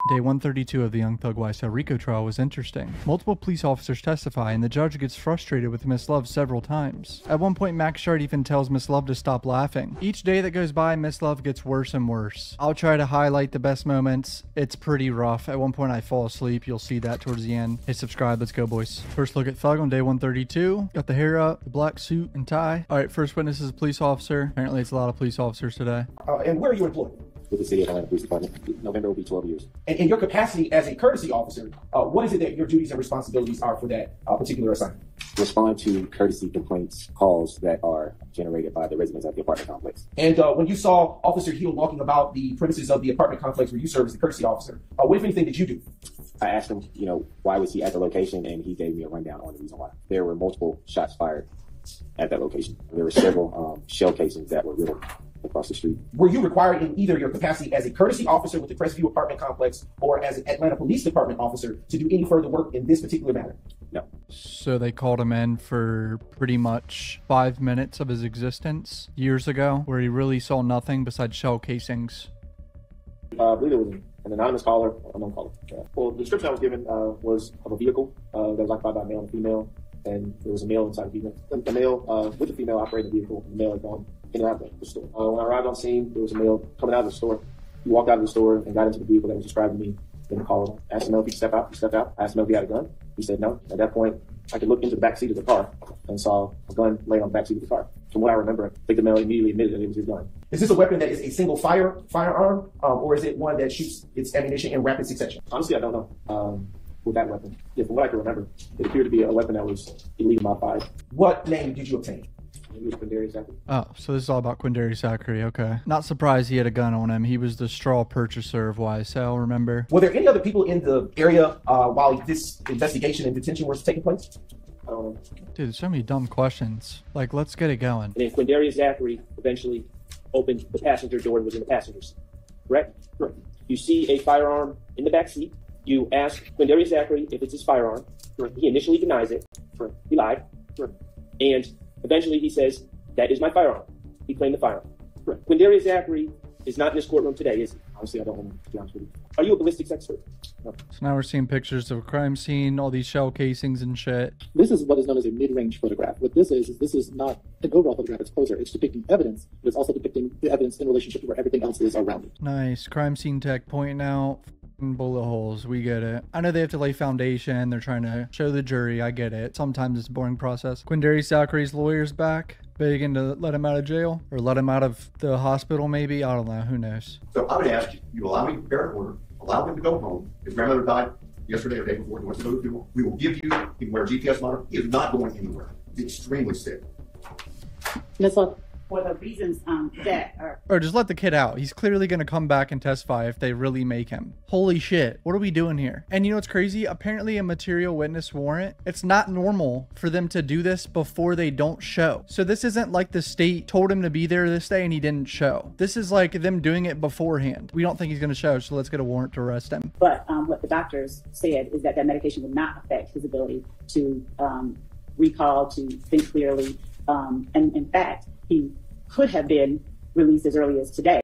Day 132 of the Young Thug YSL RICO trial was interesting. Multiple police officers testify, and the judge gets frustrated with Miss Love several times. At one point, Max Shard even tells Miss Love to stop laughing. Each day that goes by, Miss Love gets worse and worse. I'll try to highlight the best moments. It's pretty rough. At one point, I fall asleep. You'll see that towards the end. Hey, subscribe. Let's go, boys. First look at Thug on day 132. Got the hair up, the black suit and tie. All right, first witness is a police officer. Apparently, it's a lot of police officers today. And where are you employed? With the City of Atlanta Police Department. November will be 12 years. And in your capacity as a courtesy officer, what is it that your duties and responsibilities are for that particular assignment? Respond to courtesy complaints, calls that are generated by the residents of the apartment complex. And when you saw Officer Hill walking about the premises of the apartment complex where you serve as the courtesy officer, what, if anything, did you do? I asked him, why was he at the location, and he gave me a rundown on the reason why. There were multiple shots fired at that location. There were several shell casings that were riddled across the street. Were you required in either your capacity as a courtesy officer with the Crestview apartment complex or as an Atlanta Police Department officer to do any further work in this particular matter? No. So they called him in for pretty much 5 minutes of his existence years ago, where he really saw nothing besides shell casings. I believe it was an anonymous caller, unknown caller. Well, the description I was given was of a vehicle that was occupied by a male and female, and there was a male inside the vehicle. The male with the female operating the vehicle, the male had gone in and out of the store. When I arrived on scene, there was a male coming out of the store. He walked out of the store and got into the vehicle that was described to me. Then called, asked him if he could step out. He stepped out. I asked him if he had a gun. He said no. At that point, I could look into the back seat of the car and saw a gun laying on the back seat of the car. From what I remember, I think the male immediately admitted that it was his gun. Is this a weapon that is a single firearm, or is it one that shoots its ammunition in rapid succession? Honestly, I don't know. With that weapon, from what I can remember, it appeared to be a weapon that was illegally modified. What name did you obtain? It was Quindarius Zachary. Oh, so this is all about Quindarius Zachary. Okay. Not surprised he had a gun on him. He was the straw purchaser of YSL, remember? Were there any other people in the area while this investigation and detention was taking place? I don't know. Dude, there's so many dumb questions. Like, let's get it going. And then Quindarius Zachary eventually opened the passenger door and was in the passenger seat. Correct? Correct. You see a firearm in the back seat. You ask Quindarius Zachary if it's his firearm. He initially denies it. He lied. And eventually he says, that is my firearm. He claimed the firearm. Quindarius Zachary is not in this courtroom today, is he? Honestly, I don't want to be honest with you. Are you a ballistics expert? No. So now we're seeing pictures of a crime scene, all these shell casings and shit. This is what is known as a mid-range photograph. What this is not an overall photograph, it's closer. It's depicting evidence, but it's also depicting the evidence in relationship to where everything else is around it. Nice. Crime scene tech pointing out bullet holes. We get it. I know they have to lay foundation. They're trying to show the jury. I get it. Sometimes it's a boring process. Quindarius Zachary's lawyer's back, begging to let him out of jail or let him out of the hospital maybe. I don't know. Who knows? So I would ask you allow me to prepare an order, allow him to go home. His grandmother died yesterday or the day before. He wants to go to the funeral. We will give you, he can wear a GPS monitor. He is not going anywhere. He's extremely sick. Ms. Love, for the reasons that are... Or just let the kid out. He's clearly going to come back and testify if they really make him. Holy shit. What are we doing here? And you know what's crazy? Apparently a material witness warrant, it's not normal for them to do this before they don't show. So this isn't like the state told him to be there this day and he didn't show. This is like them doing it beforehand. We don't think he's going to show, so let's get a warrant to arrest him. But what the doctors said is that medication would not affect his ability to recall, to think clearly. And in fact, he could have been released as early as today.